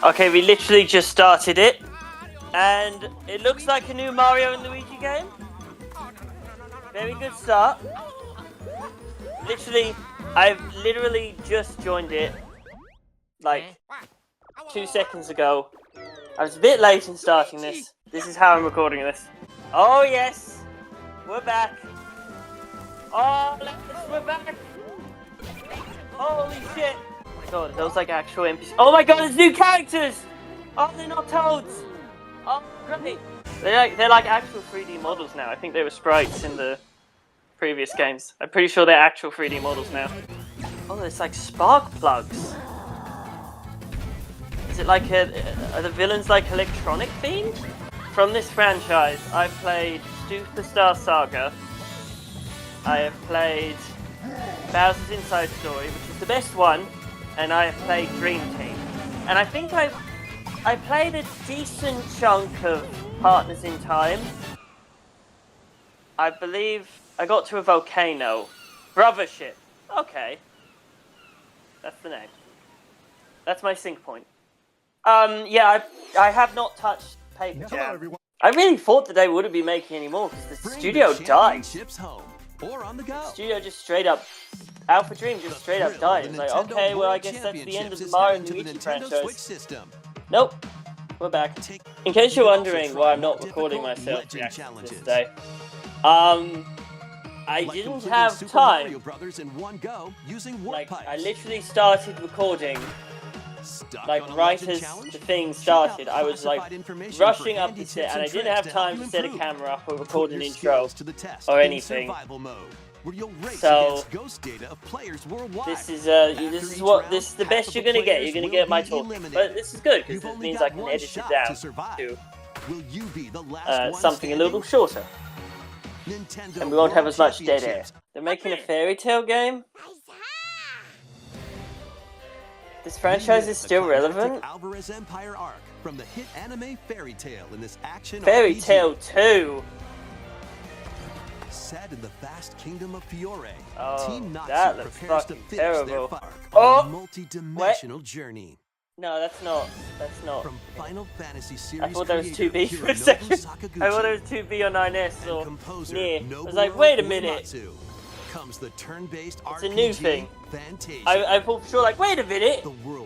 Okay, we literally just started it, and it looks like a new Mario and Luigi game. Very good start. I've literally just joined it, like 2 seconds ago. I was a bit late in starting this. This is how I'm recording this. Oh yes, we're back. Oh, we're back. Holy shit. Oh my god, those like actual NPCs. Oh my god, there's new characters. Oh, they're not Toads. Oh, great. They're like actual 3D models now. I think they were sprites in the previous games. I'm pretty sure they're actual 3D models now. Oh, there's like spark plugs. Is it like are the villains like electronic themed? From this franchise, I've played Superstar Saga. I have played Bowser's Inside Story, which is the best one, and I have played Dream Team. And I think I played a decent chunk of Partners in Time. I believe I got to a volcano. Brothership. Okay. That's the name. That's my sync point. Yeah, I have not touched Paper Jam. I really thought that they wouldn't be making any more because the studio died. The studio just straight up, Alpha Dream just straight up died. It's like, okay, well I guess that's the end of the Mario and Luigi franchise. Nope, we're back. In case you're wondering why I'm not recording myself reacting to this day, I didn't have time. Like, I literally started recording, like, right as the thing started. I was, like, rushing up the set, and I didn't have time to set a camera up or record an intro or anything. So, this is the best you're gonna get. You're gonna get my talking, but this is good because it means I can edit it down to something a little shorter. And we won't have as much dead air. They're making a fairy tale game? This franchise is still relevant? Fairy Tale 2! Set in the vast kingdom of Fiore, oh, Team Natsu that looks fucking terrible. On a multi-dimensional journey. No, that's not. From Final Fantasy series I thought there was 2B for a second. I thought there was 2B or 9S or near. I was like, wait a minute. Comes the turn-based it's a new thing. Fantasia. I thought for sure, like, wait a minute.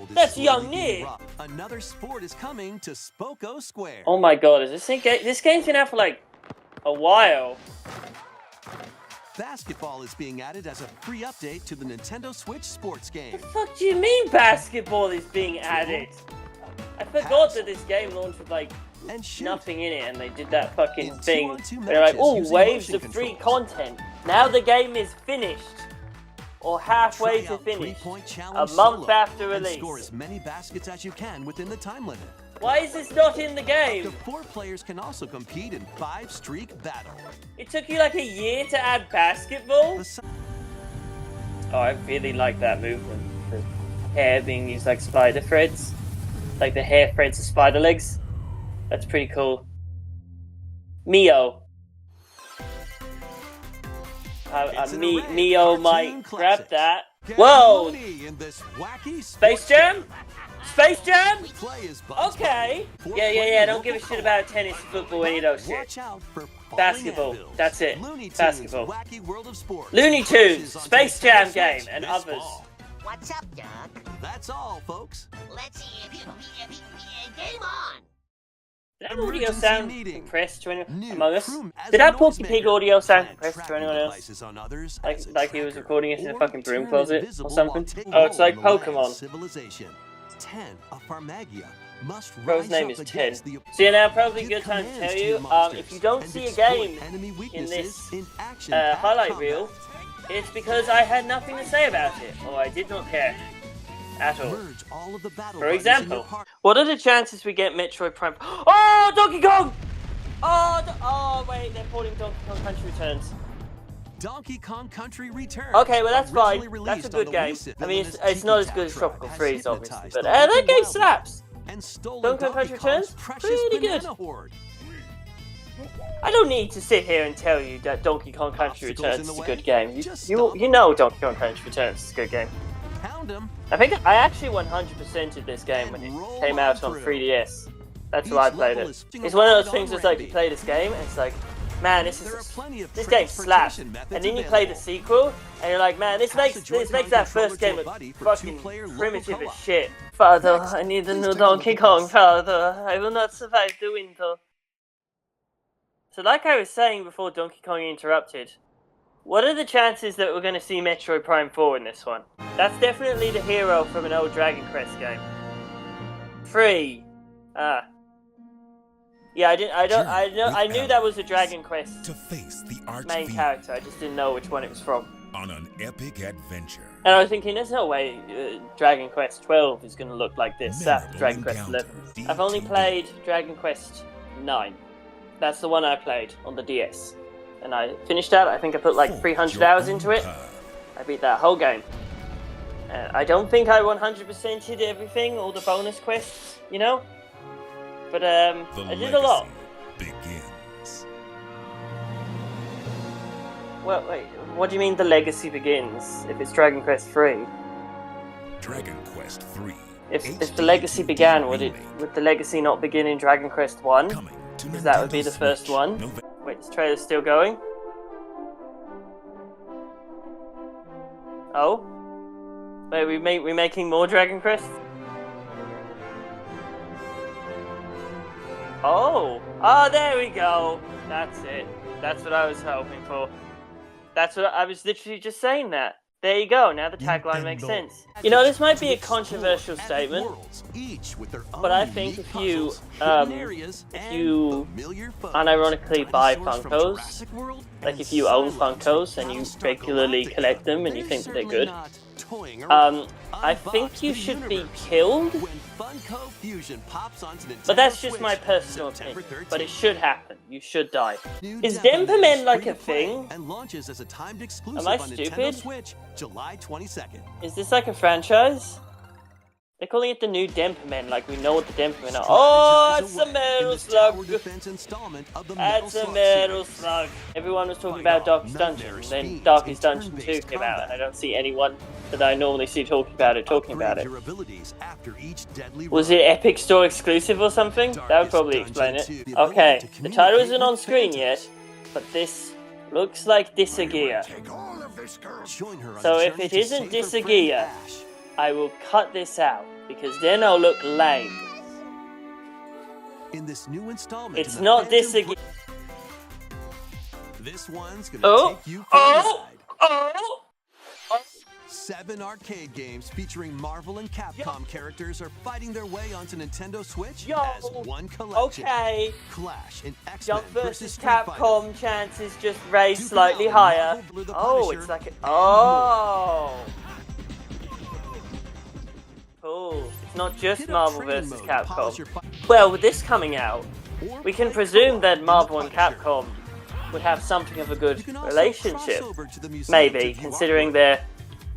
That's young Nier. Another sport is coming to Spoko Square. Oh my god, is this game's been out for like a while. Basketball is being added as a free update to the Nintendo Switch sports game. The fuck do you mean basketball is being added? I forgot that this game launched with like nothing in it, and they did that fucking thing. They're like, oh, waves of free content. Now the game is finished, or halfway to finish, a month after release. Score as many baskets as you can within the time limit. Why is this not in the game? The 4 players can also compete in 5-streak battle. It took you like a year to add basketball? Oh, I really like that movement. The hair being used like spider threads. Like the hair threads are spider legs. That's pretty cool. Mio. Mio might grab that. Whoa! Space Jam? Space Jam? Okay. Yeah. Don't give a shit about tennis, football, any of those shit. Basketball. That's it. Basketball. Looney Tunes, Space Jam game, and others. What's up, Doug? That's all, folks. Let's see if game on. Did that audio sound compressed to anyone among us? Did that Porky Pig audio sound compressed to anyone else? Like he was recording it in a fucking broom closet or something? Oh, it's like Pokemon. Civilization 10 of Farmagia must Bro's name is 10. So yeah, now probably a good time to tell you, if you don't see a game in this highlight reel, it's because I had nothing to say about it, or I did not care. At all. For example, what are the chances we get Metroid Prime? Oh, Donkey Kong! Oh, wait, they're porting Donkey Kong Country Returns. Donkey Kong Country Returns. Okay, well that's fine. That's a good game. I mean, it's not as good as Tropical Freeze, obviously, but that game slaps. Donkey Kong Country Returns, pretty good. I don't need to sit here and tell you that Donkey Kong Country Returns is a good game. You know Donkey Kong Country Returns is a good game. Pound 'em. I think I actually 100%ed this game when it came out on 3DS. That's why I played it. It's one of those things that's like you play this game and it's like, man, this game slaps. And then you play the sequel and you're like, man, this makes that first game look fucking primitive as shit. Father, I need a new Donkey Kong, Father. I will not survive the winter. So like I was saying before Donkey Kong interrupted, what are the chances that we're going to see Metroid Prime 4 in this one? That's definitely the hero from an old Dragon Quest game. 3. Yeah, I knew that was a Dragon Quest to face the main character. I just didn't know which one it was from. On an epic adventure. And I was thinking, there's no way Dragon Quest 12 is going to look like this after Dragon Quest 11. I've only played Dragon Quest 9. That's the one I played on the DS. And I finished that. I think I put like 300 hours into it. I beat that whole game. I don't think I 100%ed everything, all the bonus quests, you know? But I did a lot. Begins. Well, wait, what do you mean the legacy begins? If it's Dragon Quest 3? Dragon Quest 3. If the legacy began, would the legacy not begin in Dragon Quest 1? Because that would be the first one. Wait, this trailer's still going? Oh? Wait, we making more Dragon Quest? Oh! Oh, there we go! That's it. That's what I was hoping for. That's what I was literally just saying that. There you go, now the tagline makes sense. You know, this might be a controversial statement, but I think if you unironically buy Funkos, like if you own Funkos and you regularly collect them and you think that they're good, I think you should be killed. But that's just my personal opinion. But it should happen. You should die. Is Denpermen like a thing? Am I stupid? Is this like a franchise? They're calling it the new Denpermen, like we know what the Denpermen are. Oh, it's a metal slug! That's a metal slug! Everyone was talking about Darkest Dungeon, and then Darkest Dungeon 2 came out, and I don't see anyone that I normally see talking about it. Was it Epic Store exclusive or something? That would probably explain it. Okay, the title isn't on screen yet, but this looks like Disagear. So if it isn't Disagear, I will cut this out, because then I'll look lame. In this new installment, it's not Disagear. This one's gonna take you for a ride. 7 arcade games featuring Marvel and Capcom characters are fighting their way onto Nintendo Switch as one collection. Okay. Clash and X-Men Jump versus Capcom chances just raised slightly higher. Oh, it's like oh. Cool. It's not just Marvel vs. Capcom. Well, with this coming out, we can presume that Marvel and Capcom would have something of a good relationship. Maybe, considering they're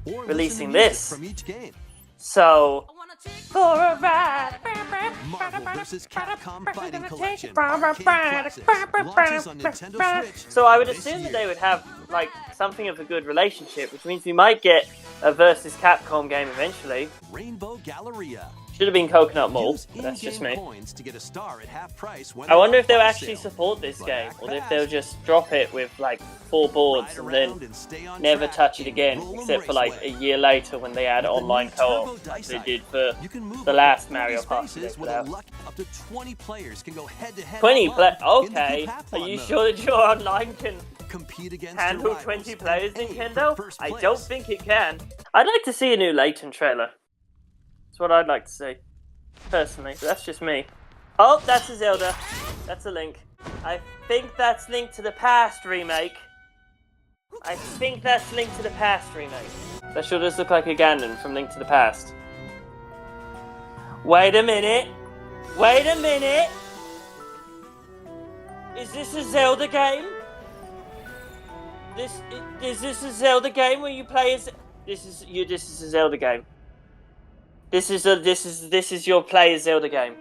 releasing this. So, for a ride. Marvel vs. Capcom Fighting Collection Arcade Classics launches on Nintendo Switch. So I would assume that they would have like something of a good relationship, which means we might get a versus Capcom game eventually. Rainbow Galleria. Should have been Coconut Mall, but that's just me. I wonder if they'll actually support this game, or if they'll just drop it with like 4 boards and then never touch it again, except for like a year later when they add online co-op, like they did for the last Mario Party. Up to 20 players can go head-to-head. 20 players? Okay. Are you sure that your online can handle 20 players, Nintendo? I don't think it can. I'd like to see a new Layton trailer. That's what I'd like to see, personally, but that's just me. Oh, that's a Zelda. That's a Link. I think that's Link to the Past remake. That sure does look like a Ganon from Link to the Past. Wait a minute. Is this a Zelda game? Is this a Zelda game where you play as... This is a Zelda game. This is your play as Zelda game.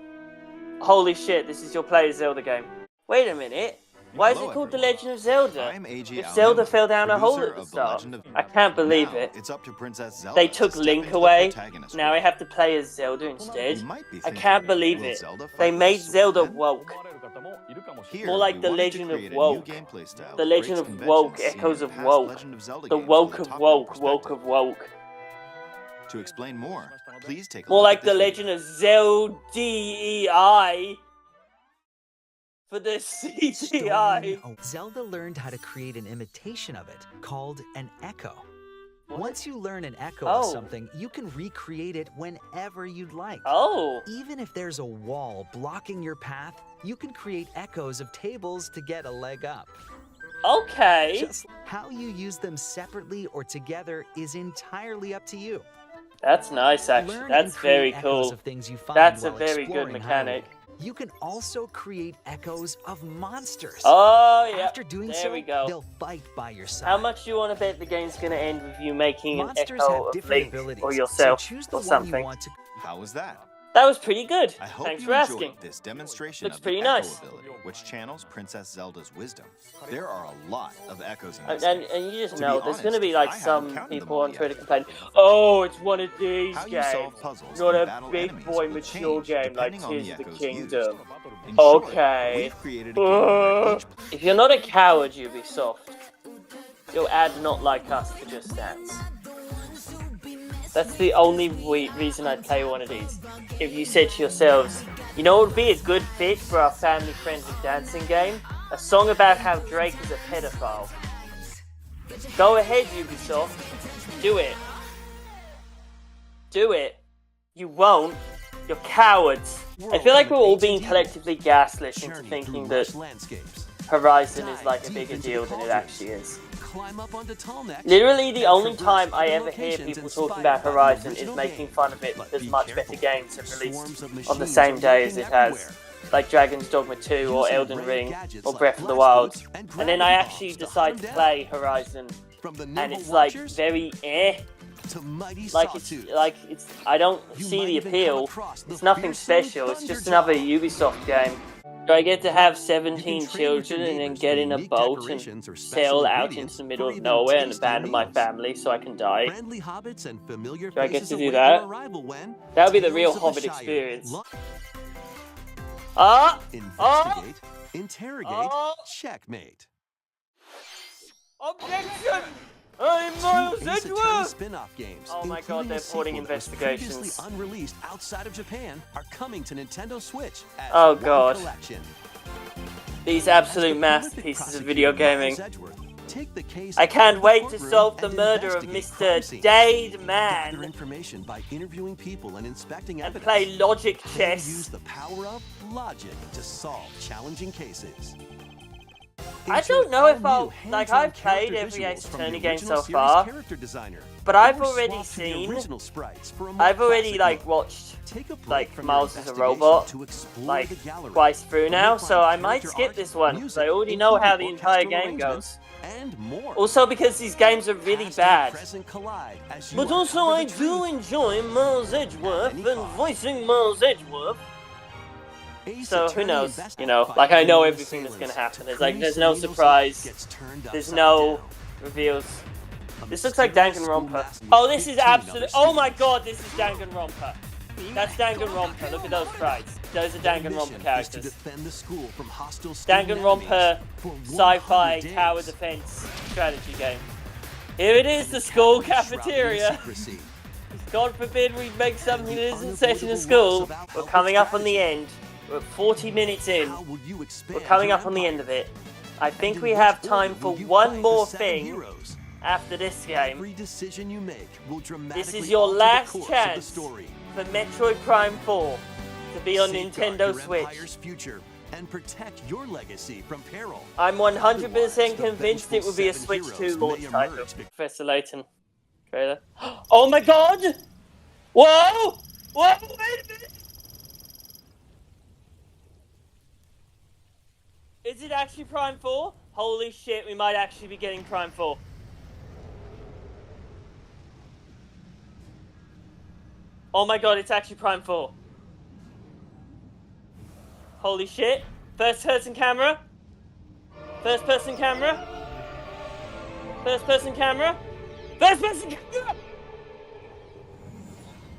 Holy shit, this is your play as Zelda game. Wait a minute. Why is it called The Legend of Zelda? I'm AG If Zelda Aonuma, fell down a hole producer at the of The start. Legend of- I can't believe Now, it. it's up to Princess Zelda They to took step Link into the away. protagonist Now I role. have to play as Zelda instead. You might be I thinking, can't believe will it. Zelda fight They with a made sword Zelda then? woke. Here, More like we The wanted to Legend of create a new Woke. gameplay style The that Legend breaks of Woke, conventions seen echoes in of past Woke. Legend of Zelda The games woke from a of top-down woke, perspective. woke of woke. To explain more, please take a More look like at The this Legend video. of Zelda for the CTI. Zelda learned how to create an imitation of it called an echo. Once you learn an echo of something, you can recreate it whenever you'd like. Oh. Even if there's a wall blocking your path, you can create echoes of tables to get a leg up. Okay. Just how you use them separately or together is entirely up to you. That's nice, actually. Learn That's and create very echoes cool. of things you find That's a while very good exploring mechanic. Hyrule. You can also create echoes of monsters. Oh, yeah. After doing there so, we go. they'll fight by your side. How much do you want to bet the game's going to end with you making Monsters an echo have of different Link abilities, or yourself so choose the or one something? you want to. How was that? That was pretty good. I hope Thanks you for enjoyed asking. this demonstration Looks of pretty the echo nice. ability, which channels Princess Zelda's wisdom. There are a lot of echoes in And, this and, game. and you just To know, be there's going to be honest, like I haven't some counted them people all on Twitter yet. complaining, oh, it's one of these How you games, solve puzzles not and a battle big enemies boy will mature change game like depending on Tears the of the echoes Kingdom. used. In short, Okay. we've created a game where each If you're not a coward, Ubisoft, you'll add not like us to Just Dance. That's the only reason I'd play one of these. If you said to yourselves, you know what would be a good fit for our family-friendly dancing game? A song about how Drake is a pedophile. Go ahead, Ubisoft. Do it. Do it. You won't. You're cowards. I feel like we're all being collectively gaslit into thinking that Horizon is like a bigger deal than it actually is. Literally, the only time I ever hear people talking about Horizon is making fun of it because much better games have released on the same day as it has, like Dragon's Dogma 2 or Elden Ring or Breath of the Wild. And then I actually decide to play Horizon, and it's like very like it's I don't see the appeal. It's nothing special. It's just another Ubisoft game. Do I get to have 17 children and then get in a boat and sail out into the middle of nowhere and abandon my family so I can die? Do I get to do that? That would be the real Hobbit experience. Investigate, interrogate, checkmate. Objection! I'm Miles Two Ace Attorney Edgeworth! spin-off games, Oh my including god, they're a sequel porting that was investigations. previously unreleased outside of Japan, are coming to Nintendo Switch as Oh one god. collection. These As absolute the masterpieces prolific of video prosecutor gaming. Miles Edgeworth, take the case I can't to the wait to courtroom solve the and murder of investigate crime scenes. Mr. Dade Gather Man information by interviewing people and inspecting and evidence. play logic Then use chess. the power of logic to solve challenging cases. I Enjoy don't know if all I'll new like hands-on I've played character every visuals Ace from the Attorney game original so series far, character designer, but I've or already swap to the seen original sprites for a more I've already classic like look. watched Take a break like from Miles your as a investigation robot to explore like the gallery. twice through now, You'll so find I might character skip art, this one because music, I already know how the including entire orchestral game arrangements, goes. and more. Also because these games are really Past bad. and present collide as you But also uncover I the do truth. enjoy Miles Edgeworth any and cost. voicing Miles Edgeworth. Ace So who Attorney knows? investigates You know, by like I know criminal everything that's gonna assailants. happen. There's Tony no Soprano's surprise. life gets turned There's upside no down. reveals. A This looks like mysterious Danganronpa. schoolmaster Oh, with this is 15 other absolute. Oh my students. god, this is Danganronpa. That's Danganronpa. Look at those sprites. Those are Their Danganronpa mission is to characters. defend the school from hostile student Danganronpa enemies for 100 sci-fi days. tower defense strategy game. Here it is, the school Shrouded in cafeteria. secrecy. God forbid we make something that isn't set in a school. We're coming up on the end. We're 40 minutes in. How will you expand We're coming your up on the empire? end of it. I And think in we which have order time for will you one fight the more 7 thing heroes? after this game. Every decision you make will dramatically This is your alter last the course chance of the story. for Metroid Prime 4 to be on Safeguard Nintendo your Switch. empire's future and protect your legacy from peril. I'm 100% Otherwise, the convinced it will be a vengeful Switch 2 7 launch heroes title. may emerge Professor Layton trailer. Oh my god! Whoa! Whoa! Wait a minute! Is it actually Prime 4? Holy shit, we might actually be getting Prime 4. Oh my god, it's actually Prime 4. Holy shit. First person camera. First person camera. First person camera. First person camera.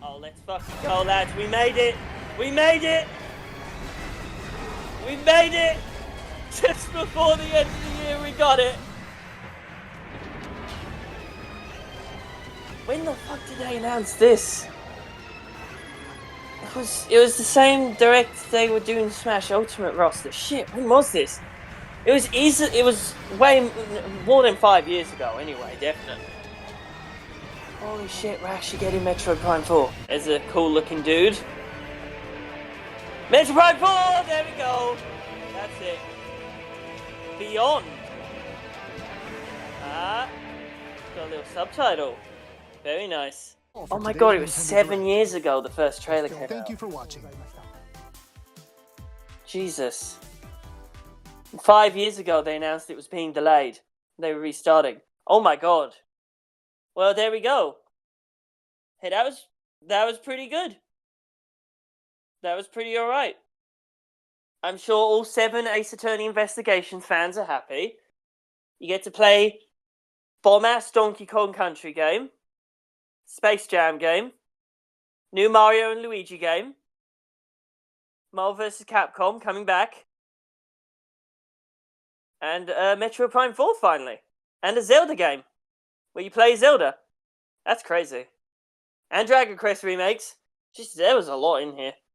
Oh, let's fucking go, lads. We made it. We made it. We made it. Just before the end of the year, we got it. When the fuck did they announce this? It was the same direct they were doing Smash Ultimate roster. Shit, when was this? It was way more than 5 years ago anyway, definitely. Holy shit, we're actually getting Metroid Prime 4 as a cool looking dude. Metroid Prime 4, there we go. That's it. Beyond. Got a little subtitle. Very nice. Oh my god, it was 7 years ago the first trailer came out. Thank you for watching. Jesus. 5 years ago they announced it was being delayed. They were restarting. Oh my god. Well, there we go. Hey, that was pretty good. That was pretty alright. I'm sure all 7 Ace Attorney Investigations fans are happy. You get to play bomb-ass Donkey Kong Country game, Space Jam game, new Mario and Luigi game, Marvel vs. Capcom coming back, and Metroid Prime 4 finally, and a Zelda game where you play Zelda. That's crazy. And Dragon Quest remakes. Just there was a lot in here.